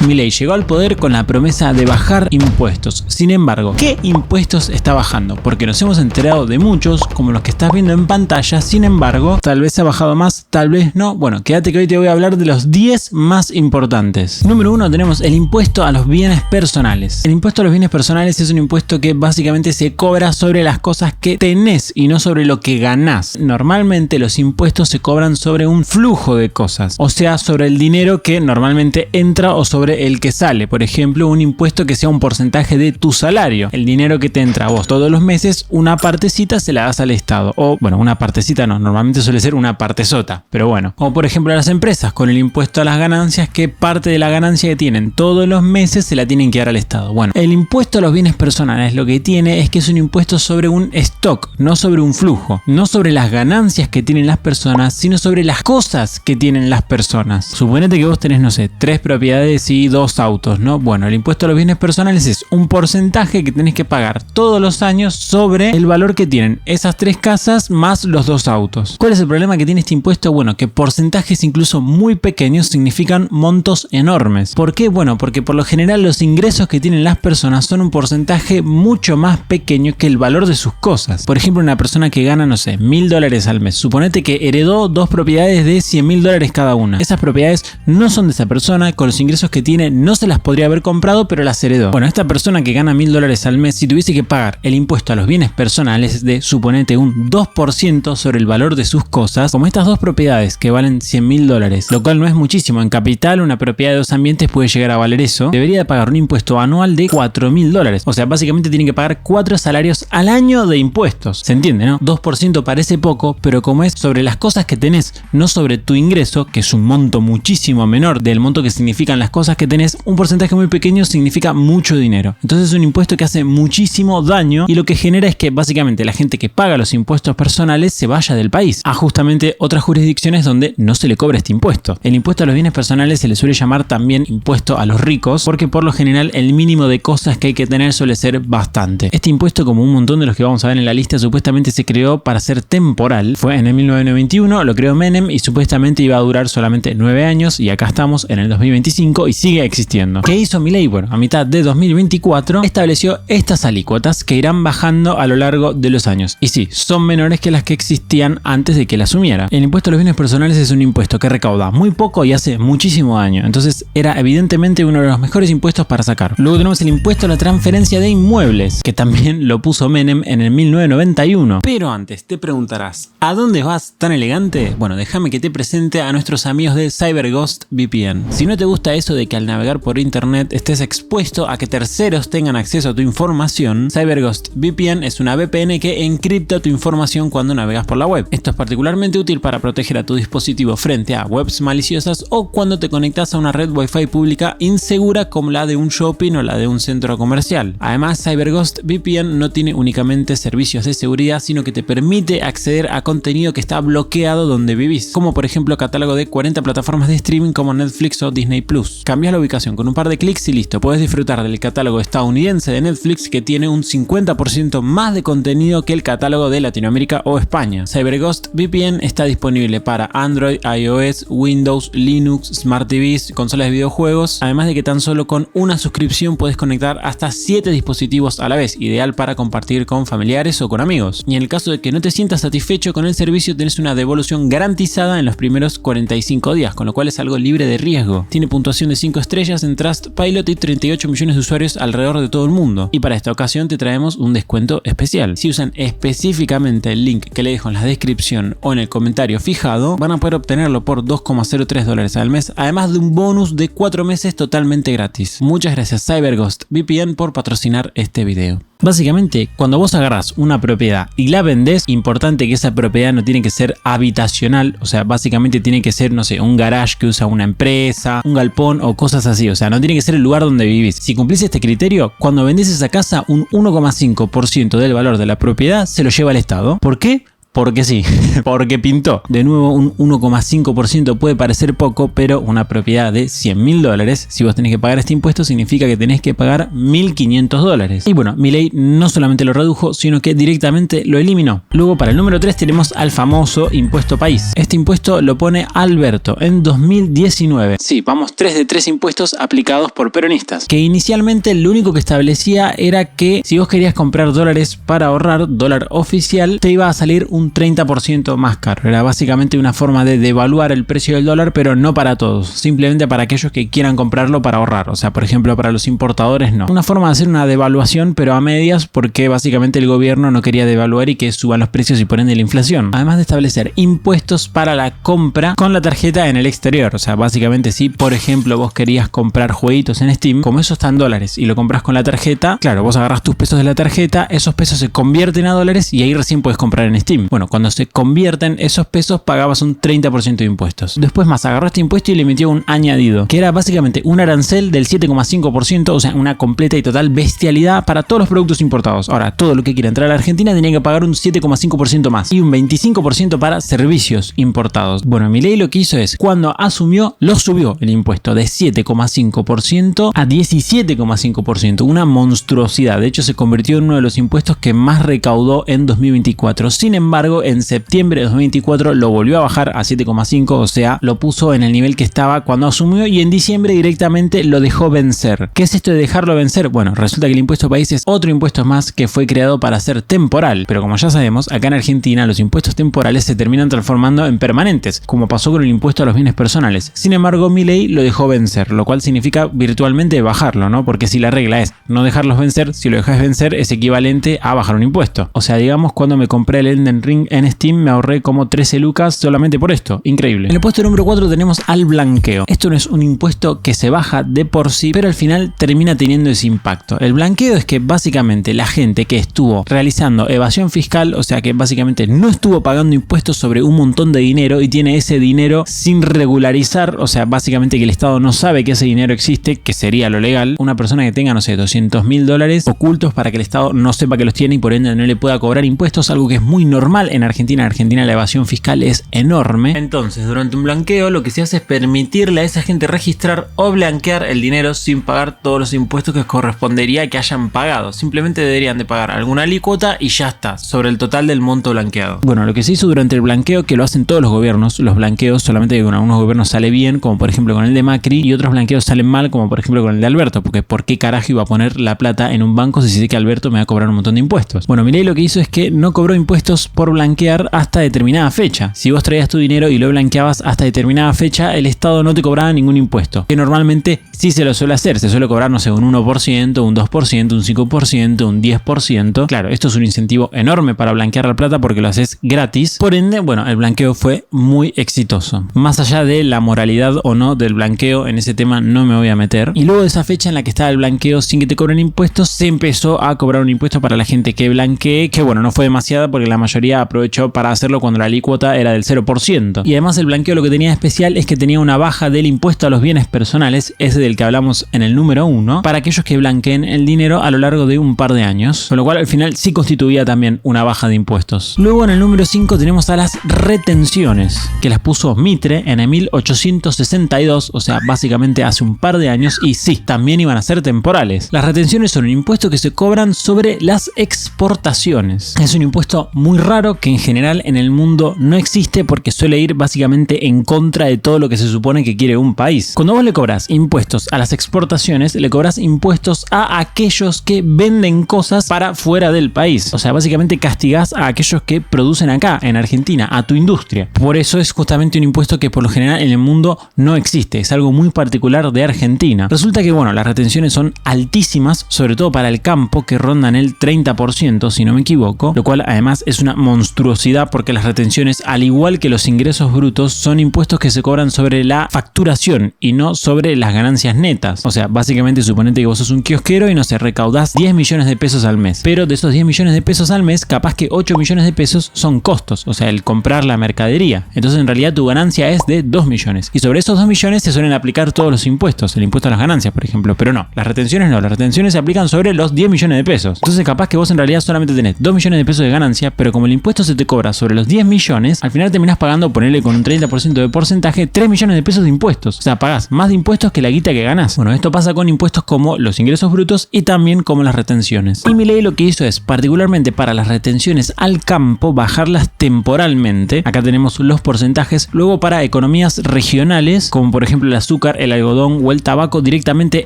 Milei llegó al poder con la promesa de bajar impuestos. Sin embargo, ¿qué impuestos está bajando? Porque nos hemos enterado de muchos, como los que estás viendo en pantalla. Sin embargo, tal vez ha bajado más, tal vez no. Bueno, quédate que hoy te voy a hablar de los 10 más importantes. Número 1 tenemos el impuesto a los bienes personales. El impuesto a los bienes personales es un impuesto que básicamente se cobra sobre las cosas que tenés y no sobre lo que ganás. Normalmente los impuestos se cobran sobre un flujo de cosas, o sea, sobre el dinero que normalmente entra o sobre el que sale. Por ejemplo, un impuesto que sea un porcentaje de tu salario. El dinero que te entra a vos todos los meses, una partecita se la das al Estado. O, bueno, una partecita no, normalmente suele ser una partezota. Pero bueno, o por ejemplo las empresas con el impuesto a las ganancias, que parte de la ganancia que tienen todos los meses se la tienen que dar al Estado. Bueno, el impuesto a los bienes personales lo que tiene es que es un impuesto sobre un stock, no sobre un flujo. No sobre las ganancias que tienen las personas, sino sobre las cosas que tienen las personas. Suponete que vos tenés, no sé, 3 propiedades y 2 autos, ¿no? Bueno, el impuesto a los bienes personales es un porcentaje que tenés que pagar todos los años sobre el valor que tienen esas 3 casas más los 2 autos. ¿Cuál es el problema que tiene este impuesto? Bueno, que porcentajes incluso muy pequeños significan montos enormes. ¿Por qué? Bueno, porque por lo general los ingresos que tienen las personas son un porcentaje mucho más pequeño que el valor de sus cosas. Por ejemplo, una persona que gana, no sé, $1000 al mes. Suponete que heredó 2 propiedades de $100.000 cada una. Esas propiedades no son de esa persona, con los ingresos que tiene no se las podría haber comprado, pero las heredó. Bueno, esta persona que gana $1000 al mes, si tuviese que pagar el impuesto a los bienes personales de, suponete, un 2% sobre el valor de sus cosas, como estas 2 propiedades que valen $100.000, lo cual no es muchísimo. En capital, una propiedad de 2 ambientes puede llegar a valer eso. Debería de pagar un impuesto anual de $4.000. O sea, básicamente tiene que pagar 4 salarios al año de impuestos. ¿Se entiende, no? 2% parece poco, pero como es sobre las cosas que tenés, no sobre tu ingreso, que es un monto muchísimo menor del monto que significan las cosas que tenés, un porcentaje muy pequeño significa mucho dinero. Entonces es un impuesto que hace muchísimo daño y lo que genera es que básicamente la gente que paga los impuestos personales se vaya del país a justamente otras jurisdicciones donde no se le cobra este impuesto. El impuesto a los bienes personales se le suele llamar también impuesto a los ricos, porque por lo general el mínimo de cosas que hay que tener suele ser bastante. Este impuesto, como un montón de los que vamos a ver en la lista, supuestamente se creó para ser temporal. Fue en el 1991, lo creó Menem y supuestamente iba a durar solamente 9 años y acá estamos en el 2025 y sigue existiendo. ¿Qué hizo Milei? Bueno, a mitad de 2024 estableció estas alícuotas que irán bajando a lo largo de los años. Y sí, son menores que las que existían antes de que la asumiera. El impuesto a los bienes personales es un impuesto que recauda muy poco y hace muchísimo daño. Entonces era evidentemente uno de los mejores impuestos para sacar. Luego tenemos el impuesto a la transferencia de inmuebles, que también lo puso Menem en el 1991. Pero antes te preguntarás, ¿a dónde vas tan elegante? Bueno, déjame que te presente a nuestros amigos de CyberGhost VPN. Si no te gusta eso de que al navegar por internet estés expuesto a que terceros tengan acceso a tu información, CyberGhost VPN es una VPN que encripta tu información cuando navegas por la web. Esto es particularmente útil para proteger a tu dispositivo frente a webs maliciosas o cuando te conectas a una red Wi-Fi pública insegura como la de un shopping o la de un centro comercial. Además, CyberGhost VPN no tiene únicamente servicios de seguridad, sino que te permite acceder a contenido que está bloqueado donde vivís, como por ejemplo catálogo de 40 plataformas de streaming como Netflix o Disney Plus. Cambias la ubicación con un par de clics y listo, puedes disfrutar del catálogo estadounidense de Netflix, que tiene un 50% más de contenido que el catálogo de Latinoamérica o España. CyberGhost VPN está disponible para Android, iOS, Windows, Linux, Smart TVs, consolas de videojuegos, además de que tan solo con una suscripción puedes conectar hasta 7 dispositivos a la vez, ideal para compartir con familiares o con amigos. Y en el caso de que no te sientas satisfecho con el servicio, tenés una devolución garantizada en los primeros 45 días, con lo cual es algo libre de riesgo. Tiene puntuación de 5 estrellas en Trustpilot y 38 millones de usuarios alrededor de todo el mundo. Y para esta ocasión te traemos un descuento especial. Si usan específicamente el link que le dejo en la descripción o en el comentario fijado, van a poder obtenerlo por $2,03 al mes, además de un bonus de 4 meses totalmente gratis. Muchas gracias CyberGhost VPN por patrocinar este video. Básicamente, cuando vos agarrás una propiedad y la vendés, importante que esa propiedad no tiene que ser habitacional, o sea, básicamente tiene que ser, no sé, un garage que usa una empresa, un galpón o cosas así, o sea, no tiene que ser el lugar donde vivís. Si cumplís este criterio, cuando vendés esa casa, un 1,5% del valor de la propiedad se lo lleva el Estado. ¿Por qué? porque sí, porque pintó. De nuevo, un 1,5% puede parecer poco, pero una propiedad de $100.000, si vos tenés que pagar este impuesto, significa que tenés que pagar $1.500. Y bueno, Milei no solamente lo redujo, sino que directamente lo eliminó. Luego, para el número 3 tenemos al famoso impuesto país. Este impuesto lo pone Alberto en 2019. Sí, vamos 3 de 3 impuestos aplicados por peronistas. Que inicialmente lo único que establecía era que si vos querías comprar dólares para ahorrar, dólar oficial, te iba a salir un 30% más caro. Era básicamente una forma de devaluar el precio del dólar, pero no para todos. Simplemente para aquellos que quieran comprarlo para ahorrar. O sea, por ejemplo, para los importadores no. Una forma de hacer una devaluación, pero a medias, porque básicamente el gobierno no quería devaluar y que suban los precios y por ende la inflación. Además de establecer impuestos para la compra con la tarjeta en el exterior. O sea, básicamente si, por ejemplo, vos querías comprar jueguitos en Steam, como eso está en dólares y lo compras con la tarjeta, claro, vos agarras tus pesos de la tarjeta, esos pesos se convierten a dólares y ahí recién puedes comprar en Steam. Bueno, cuando se convierten esos pesos pagabas un 30% de impuestos. Después más agarró este impuesto y le metió un añadido, que era básicamente un arancel del 7,5%, o sea, una completa y total bestialidad para todos los productos importados. Ahora, todo lo que quiera entrar a la Argentina tenía que pagar un 7,5% más y un 25% para servicios importados. Bueno, Milei lo que hizo es, cuando asumió, lo subió el impuesto de 7,5% a 17,5%, una monstruosidad. De hecho, se convirtió en uno de los impuestos que más recaudó en 2024. Sin embargo, en septiembre de 2024 lo volvió a bajar a 7,5%, o sea, lo puso en el nivel que estaba cuando asumió y en diciembre directamente lo dejó vencer. ¿Qué es esto de dejarlo vencer? Bueno, resulta que el impuesto país es otro impuesto más que fue creado para ser temporal, pero como ya sabemos, acá en Argentina los impuestos temporales se terminan transformando en permanentes, como pasó con el impuesto a los bienes personales. Sin embargo, Milei lo dejó vencer, lo cual significa virtualmente bajarlo, ¿no? Porque si la regla es no dejarlos vencer, si lo dejas vencer es equivalente a bajar un impuesto. O sea, digamos, cuando me compré el Elden Ring en Steam me ahorré como 13 lucas solamente por esto. Increíble. En el puesto número 4 tenemos al blanqueo. Esto no es un impuesto que se baja de por sí, pero al final termina teniendo ese impacto. El blanqueo es que básicamente la gente que estuvo realizando evasión fiscal, o sea que básicamente no estuvo pagando impuestos sobre un montón de dinero y tiene ese dinero sin regularizar, o sea, básicamente que el Estado no sabe que ese dinero existe, que sería lo legal. Una persona que tenga, no sé, $200.000 ocultos para que el Estado no sepa que los tiene y por ende no le pueda cobrar impuestos, algo que es muy normal en Argentina. En Argentina la evasión fiscal es enorme. Entonces, durante un blanqueo lo que se hace es permitirle a esa gente registrar o blanquear el dinero sin pagar todos los impuestos que correspondería que hayan pagado. Simplemente deberían de pagar alguna alícuota y ya está, sobre el total del monto blanqueado. Bueno, lo que se hizo durante el blanqueo, que lo hacen todos los gobiernos, los blanqueos, solamente que con algunos gobiernos sale bien, como por ejemplo con el de Macri, y otros blanqueos salen mal, como por ejemplo con el de Alberto, porque ¿por qué carajo iba a poner la plata en un banco si sé que Alberto me va a cobrar un montón de impuestos? Bueno, Milei lo que hizo es que no cobró impuestos por blanquear hasta determinada fecha. Si vos traías tu dinero y lo blanqueabas hasta determinada fecha, el Estado no te cobraba ningún impuesto, que normalmente sí se lo suele hacer, se suele cobrar, no sé, un 1%, un 2%, un 5%, un 10%. Claro, esto es un incentivo enorme para blanquear la plata porque lo haces gratis. Por ende, bueno, el blanqueo fue muy exitoso. Más allá de la moralidad o no del blanqueo, en ese tema no me voy a meter. Y luego de esa fecha en la que estaba el blanqueo sin que te cobren impuestos, se empezó a cobrar un impuesto para la gente que blanquee, que bueno, no fue demasiada porque la mayoría aprovechó para hacerlo cuando la alícuota era del 0%. Y además el blanqueo lo que tenía de especial es que tenía una baja del impuesto a los bienes personales, ese del que hablamos en el número 1, para aquellos que blanqueen el dinero a lo largo de un par de años, con lo cual al final sí constituía también una baja de impuestos. Luego en el número 5 tenemos a las retenciones, que las puso Mitre en el 1862, o sea, básicamente hace un par de años, y sí, también iban a ser temporales. Las retenciones son un impuesto que se cobran sobre las exportaciones. Es un impuesto muy raro que en general en el mundo no existe porque suele ir básicamente en contra de todo lo que se supone que quiere un país. Cuando vos le cobras impuestos a las exportaciones, le cobras impuestos a aquellos que venden cosas para fuera del país. O sea, básicamente castigás a aquellos que producen acá, en Argentina, a tu industria. Por eso es justamente un impuesto que por lo general en el mundo no existe. Es algo muy particular de Argentina. Resulta que, bueno, las retenciones son altísimas, sobre todo para el campo, que rondan el 30%, si no me equivoco, lo cual además es una monstruosidad porque las retenciones, al igual que los ingresos brutos, son impuestos que se cobran sobre la facturación y no sobre las ganancias netas. O sea, básicamente suponete que vos sos un kiosquero y no sé, recaudás 10 millones de pesos al mes, pero de esos 10 millones de pesos al mes, capaz que 8 millones de pesos son costos, o sea, el comprar la mercadería. Entonces en realidad tu ganancia es de 2 millones y sobre esos 2 millones se suelen aplicar todos los impuestos, el impuesto a las ganancias, por ejemplo, pero no, las retenciones no, las retenciones se aplican sobre los 10 millones de pesos. Entonces capaz que vos en realidad solamente tenés 2 millones de pesos de ganancia, pero como el impuesto impuesto se te cobra sobre los 10 millones, al final terminás pagando, ponerle con un 30% de porcentaje, 3 millones de pesos de impuestos. O sea, pagás más de impuestos que la guita que ganás. Bueno, esto pasa con impuestos como los ingresos brutos y también como las retenciones. Y Milei lo que hizo es, particularmente para las retenciones al campo, bajarlas temporalmente. Acá tenemos los porcentajes. Luego para economías regionales, como por ejemplo el azúcar, el algodón o el tabaco, directamente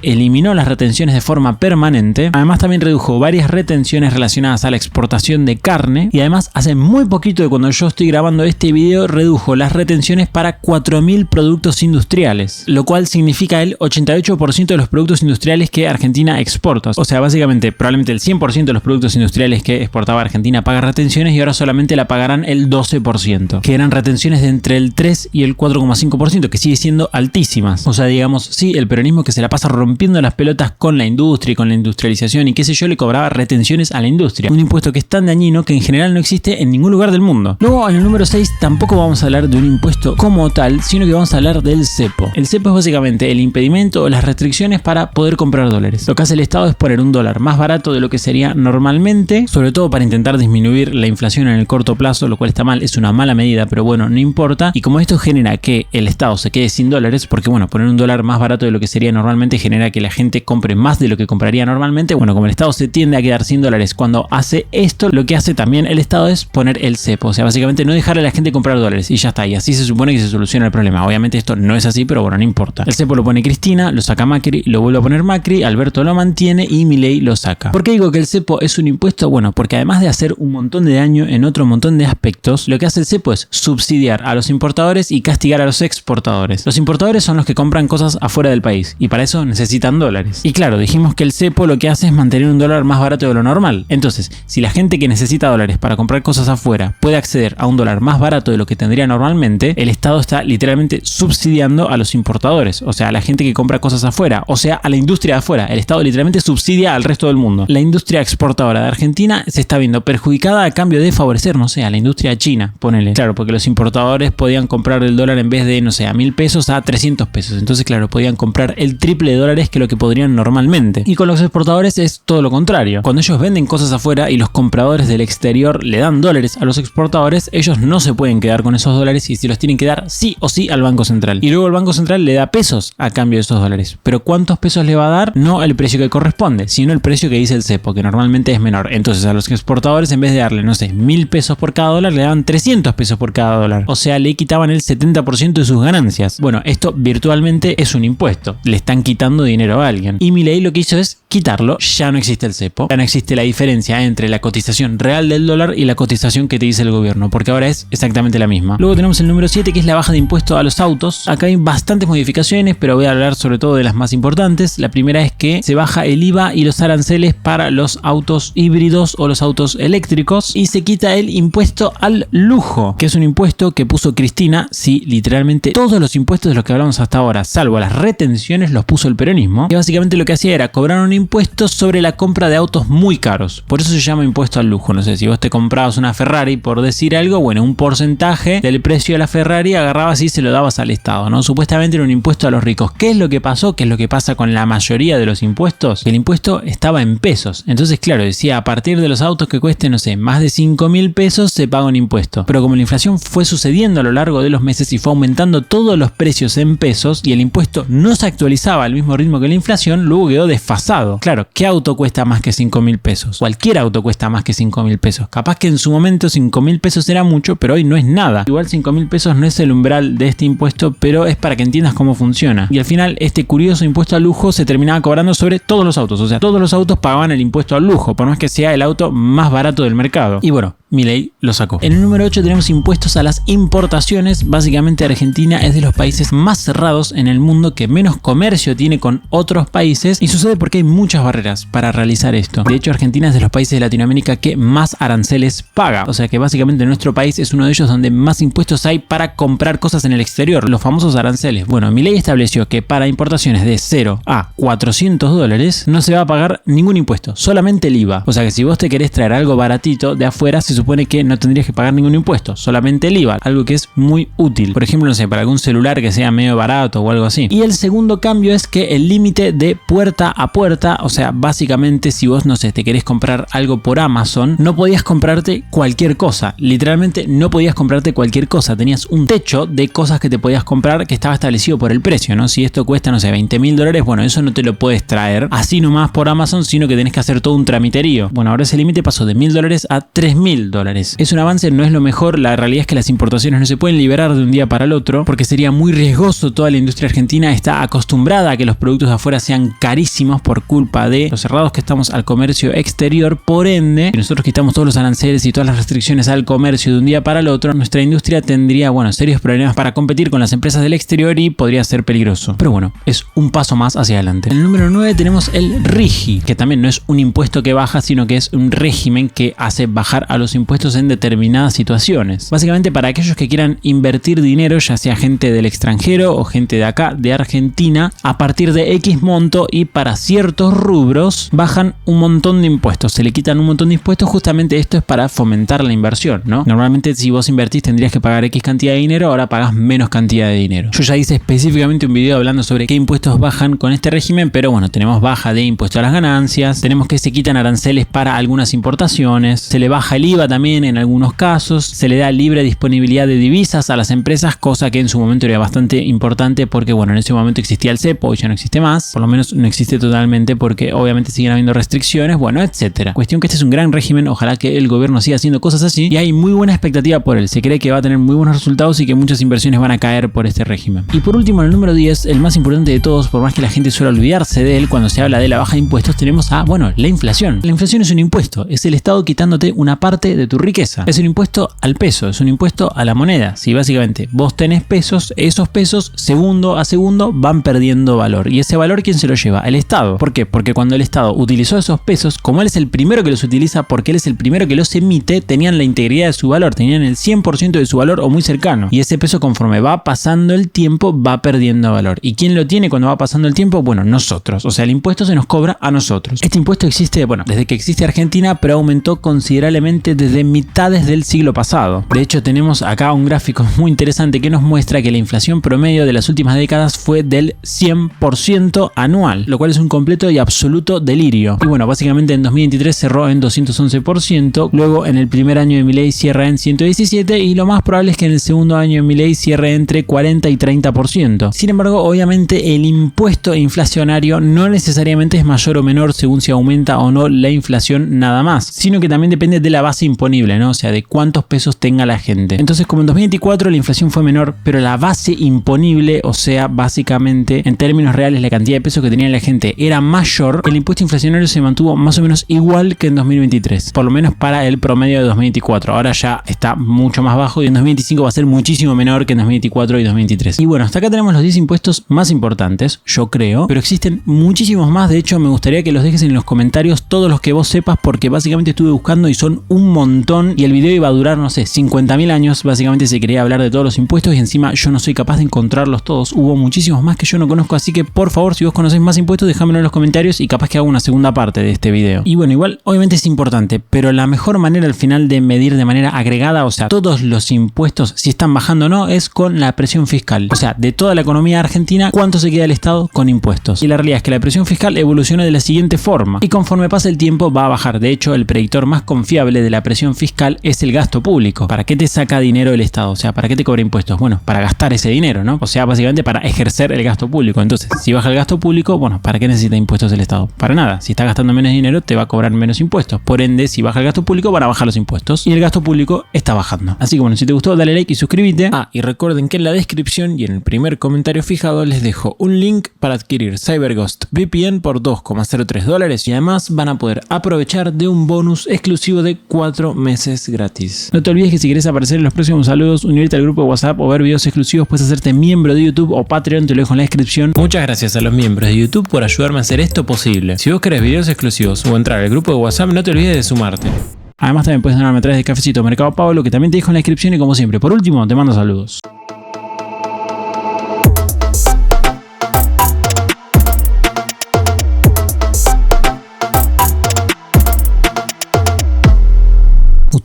eliminó las retenciones de forma permanente. Además también redujo varias retenciones relacionadas a la exportación de carne. Y además hace muy poquito de cuando yo estoy grabando este video, redujo las retenciones para 4.000 productos industriales, lo cual significa el 88% de los productos industriales que Argentina exporta. O sea, básicamente probablemente el 100% de los productos industriales que exportaba Argentina paga retenciones y ahora solamente la pagarán el 12%, que eran retenciones de entre el 3 y el 4,5%, que sigue siendo altísimas. O sea, digamos, sí, el peronismo que se la pasa rompiendo las pelotas con la industria y con la industrialización y qué sé yo, le cobraba retenciones a la industria. Un impuesto que es tan dañino que en general no existe en ningún lugar del mundo. Luego, en el número 6, tampoco vamos a hablar de un impuesto como tal, sino que vamos a hablar del cepo. El cepo es básicamente el impedimento o las restricciones para poder comprar dólares. Lo que hace el Estado es poner un dólar más barato de lo que sería normalmente, sobre todo para intentar disminuir la inflación en el corto plazo, lo cual está mal, es una mala medida, pero bueno, no importa. Y como esto genera que el Estado se quede sin dólares, porque bueno, poner un dólar más barato de lo que sería normalmente genera que la gente compre más de lo que compraría normalmente. Bueno, como el Estado se tiende a quedar sin dólares cuando hace esto, lo que hace también el Estado es poner el cepo, o sea, básicamente no dejarle a la gente comprar dólares y ya está, y así se supone que se soluciona el problema. Obviamente esto no es así, pero bueno, no importa. El cepo lo pone Cristina, lo saca Macri, lo vuelve a poner Macri, Alberto lo mantiene y Milei lo saca. ¿Por qué digo que el cepo es un impuesto? Bueno, porque además de hacer un montón de daño en otro montón de aspectos, lo que hace el cepo es subsidiar a los importadores y castigar a los exportadores. Los importadores son los que compran cosas afuera del país y para eso necesitan dólares. Y claro, dijimos que el cepo lo que hace es mantener un dólar más barato de lo normal. Entonces, si la gente que necesita dólares para comprar cosas afuera puede acceder a un dólar más barato de lo que tendría normalmente, el Estado está literalmente subsidiando a los importadores, o sea, a la gente que compra cosas afuera, o sea, a la industria de afuera. El Estado literalmente subsidia al resto del mundo. La industria exportadora de Argentina se está viendo perjudicada a cambio de favorecer, no sé, a la industria china, ponele. Claro, porque los importadores podían comprar el dólar en vez de, no sé, a 1.000 pesos a 300 pesos. Entonces, claro, podían comprar el triple de dólares que lo que podrían normalmente. Y con los exportadores es todo lo contrario. Cuando ellos venden cosas afuera y los compradores del exterior le dan dólares a los exportadores, ellos no se pueden quedar con esos dólares y se los tienen que dar sí o sí al Banco Central. Y luego el Banco Central le da pesos a cambio de esos dólares. Pero ¿cuántos pesos le va a dar? No el precio que corresponde, sino el precio que dice el cepo, que normalmente es menor. Entonces a los exportadores, en vez de darle, no sé, 1.000 pesos por cada dólar, le daban 300 pesos por cada dólar. O sea, le quitaban el 70% de sus ganancias. Bueno, esto virtualmente es un impuesto. Le están quitando dinero a alguien. Y Milei lo que hizo es quitarlo. Ya no existe el cepo. Ya no existe la diferencia entre la cotización real del dólar y la cotización que te dice el gobierno, porque ahora es exactamente la misma. Luego tenemos el número 7, que es la baja de impuesto a los autos. Acá hay bastantes modificaciones, pero voy a hablar sobre todo de las más importantes. La primera es que se baja el IVA y los aranceles para los autos híbridos o los autos eléctricos y se quita el impuesto al lujo, que es un impuesto que puso Cristina. Sí, literalmente todos los impuestos de los que hablamos hasta ahora, salvo las retenciones, los puso el peronismo, que básicamente lo que hacía era cobrar un impuesto sobre la compra de autos muy caros. Por eso se llama impuesto al lujo. No sé, si vos te comprabas una Ferrari, por decir algo, bueno, un porcentaje del precio de la Ferrari agarrabas y se lo dabas al Estado, ¿no? Supuestamente era un impuesto a los ricos. ¿Qué es lo que pasó? ¿Qué es lo que pasa con la mayoría de los impuestos? El impuesto estaba en pesos. Entonces, claro, decía, a partir de los autos que cuesten, no sé, más de 5.000 pesos se paga un impuesto. Pero como la inflación fue sucediendo a lo largo de los meses y fue aumentando todos los precios en pesos y el impuesto no se actualizaba al mismo ritmo que la inflación, luego quedó desfasado. Claro, ¿qué auto cuesta más que 5.000 pesos? Cualquier auto cuesta más que 5.000 pesos. Capaz que en su momento 5.000 pesos era mucho, pero hoy no es nada. Igual 5.000 pesos no es el umbral de este impuesto, pero es para que entiendas cómo funciona. Y al final este curioso impuesto al lujo se terminaba cobrando sobre todos los autos. O sea, todos los autos pagaban el impuesto al lujo, por más que sea el auto más barato del mercado. Y bueno, Milei lo sacó. En el número 8 tenemos impuestos a las importaciones. Básicamente Argentina es de los países más cerrados en el mundo, que menos comercio tiene con otros países, y sucede porque hay muchas barreras para realizar esto. De hecho, Argentina es de los países de Latinoamérica que más aranceles paga. O sea que básicamente nuestro país es uno de ellos donde más impuestos hay para comprar cosas en el exterior, los famosos aranceles. Bueno, Milei estableció que para importaciones de 0 a 400 dólares no se va a pagar ningún impuesto, solamente el IVA. O sea que si vos te querés traer algo baratito de afuera, se supone que no tendrías que pagar ningún impuesto, solamente el IVA, algo que es muy útil. Por ejemplo, no sé, para algún celular que sea medio barato o algo así. Y el segundo cambio es que el límite de puerta a puerta, o sea, básicamente si vos, no sé, te querés comprar algo por Amazon, no podías comprarte cualquier cosa. Literalmente no podías comprarte cualquier cosa. Tenías un techo de cosas que te podías comprar que estaba establecido por el precio, ¿no? Si esto cuesta, no sé, $20.000, bueno, eso no te lo puedes traer así nomás por Amazon, sino que tenés que hacer todo un tramiterío. Bueno, ahora ese límite pasó de $1.000 a $3.000. Es un avance, no es lo mejor. La realidad es que las importaciones no se pueden liberar de un día para el otro porque sería muy riesgoso. Toda la industria argentina está acostumbrada a que los productos de afuera sean carísimos por culpa de los cerrados que estamos al comercio exterior. Por ende, si nosotros quitamos todos los aranceles y todas las restricciones al comercio de un día para el otro, nuestra industria tendría, bueno, serios problemas para competir con las empresas del exterior y podría ser peligroso. Pero bueno, es un paso más hacia adelante. En el número 9 tenemos el RIGI, que también no es un impuesto que baja, sino que es un régimen que hace bajar a los impuestos en determinadas situaciones. Básicamente para aquellos que quieran invertir dinero, ya sea gente del extranjero o gente de acá, de Argentina, a partir de X monto, y para ciertos rubros bajan un montón de impuestos, se le quitan un montón de impuestos. Justamente esto es para fomentar la inversión, ¿no? Normalmente si vos invertís tendrías que pagar X cantidad de dinero, ahora pagás menos cantidad de dinero. Yo ya hice específicamente un video hablando sobre qué impuestos bajan con este régimen, pero bueno, tenemos baja de impuesto a las ganancias, tenemos que se quitan aranceles para algunas importaciones, se le baja el IVA también en algunos casos, se le da libre disponibilidad de divisas a las empresas, cosa que en su momento era bastante importante porque bueno, en ese momento existía el cepo, hoy ya no existe más, por lo menos no existe totalmente porque obviamente siguen habiendo restricciones, bueno, etcétera. Cuestión que este es un gran régimen, ojalá que el gobierno siga haciendo cosas así y hay muy buena expectativa por él, se cree que va a tener muy buenos resultados y que muchas inversiones van a caer por este régimen. Y por último, en el número 10, el más importante de todos, por más que la gente suele olvidarse de él cuando se habla de la baja de impuestos, tenemos a, bueno, la inflación. La inflación es un impuesto, es el Estado quitándote una parte de tu riqueza. Es un impuesto al peso, es un impuesto a la moneda. Si básicamente vos tenés pesos, esos pesos segundo a segundo van perdiendo valor. Y ese valor, ¿quién se lo lleva? El Estado. ¿Por qué? Porque cuando el Estado utilizó esos pesos, como él es el primero que los utiliza, porque él es el primero que los emite, tenían la integridad de su valor, tenían el 100% de su valor o muy cercano. Y ese peso, conforme va pasando el tiempo, va perdiendo valor. ¿Y quién lo tiene cuando va pasando el tiempo? Bueno, nosotros. O sea, el impuesto se nos cobra a nosotros. Este impuesto existe, bueno, desde que existe Argentina, pero aumentó considerablemente desde mitades del siglo pasado. De hecho, tenemos acá un gráfico muy interesante que nos muestra que la inflación promedio de las últimas décadas fue del 100% anual, lo cual es un completo y absoluto delirio. Y bueno, básicamente en 2023 cerró en 211%, luego en el primer año de Milei cierra en 117% y lo más probable es que en el segundo año de Milei cierre entre 40 y 30%. Sin embargo, obviamente el impuesto inflacionario no necesariamente es mayor o menor según si aumenta o no la inflación nada más, sino que también depende de la base imponible, ¿no? O sea, de cuántos pesos tenga la gente. Entonces, como en 2024 la inflación fue menor, pero la base imponible, o sea, básicamente en términos reales la cantidad de pesos que tenía la gente era mayor, el impuesto inflacionario se mantuvo más o menos igual que en 2023, por lo menos para el promedio de 2024. Ahora ya está mucho más bajo y en 2025 va a ser muchísimo menor que en 2024 y 2023. Y bueno, hasta acá tenemos los 10 impuestos más importantes, yo creo, pero existen muchísimos más. De hecho, me gustaría que los dejes en los comentarios todos los que vos sepas, porque básicamente estuve buscando y son un montón y el video iba a durar, no sé, 50.000 años. Básicamente se quería hablar de todos los impuestos y encima yo no soy capaz de encontrarlos todos. Hubo muchísimos más que yo no conozco, así que por favor, si vos conocés más impuestos, déjamelo en los comentarios y capaz que hago una segunda parte de este video. Y bueno, igual, obviamente es importante, pero la mejor manera al final de medir de manera agregada, o sea, todos los impuestos, si están bajando o no, es con la presión fiscal. O sea, de toda la economía argentina, ¿cuánto se queda el Estado con impuestos? Y la realidad es que la presión fiscal evoluciona de la siguiente forma y conforme pasa el tiempo va a bajar. De hecho, el predictor más confiable de la presión fiscal es el gasto público. ¿Para qué te saca dinero el Estado? O sea, ¿para qué te cobra impuestos? Bueno, para gastar ese dinero, ¿no? O sea, básicamente para ejercer el gasto público. Entonces, si baja el gasto público, bueno, ¿para qué necesita impuestos el Estado? Para nada. Si está gastando menos dinero, te va a cobrar menos impuestos. Por ende, si baja el gasto público, van a bajar los impuestos. Y el gasto público está bajando. Así que bueno, si te gustó, dale like y suscríbete. Y recuerden que en la descripción y en el primer comentario fijado les dejo un link para adquirir CyberGhost VPN por $2,03 y además van a poder aprovechar de un bonus exclusivo de 4 meses gratis. No te olvides que si quieres aparecer en los próximos saludos, unirte al grupo de WhatsApp o ver videos exclusivos, puedes hacerte miembro de YouTube o Patreon, te lo dejo en la descripción. Muchas gracias a los miembros de YouTube por ayudarme a hacer esto posible. Si vos querés videos exclusivos o entrar al grupo de WhatsApp, no te olvides de sumarte. Además también puedes donarme a través de Cafecito Mercado Pablo, que también te dejo en la descripción y como siempre, por último, te mando saludos.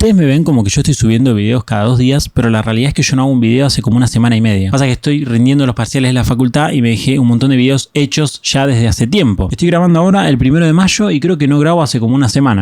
Ustedes me ven como que yo estoy subiendo videos cada 2 días, pero la realidad es que yo no hago un video hace como una semana y media. Pasa que estoy rindiendo los parciales de la facultad y me dejé un montón de videos hechos ya desde hace tiempo. Estoy grabando ahora el 1 de mayo y creo que no grabo hace como una semana.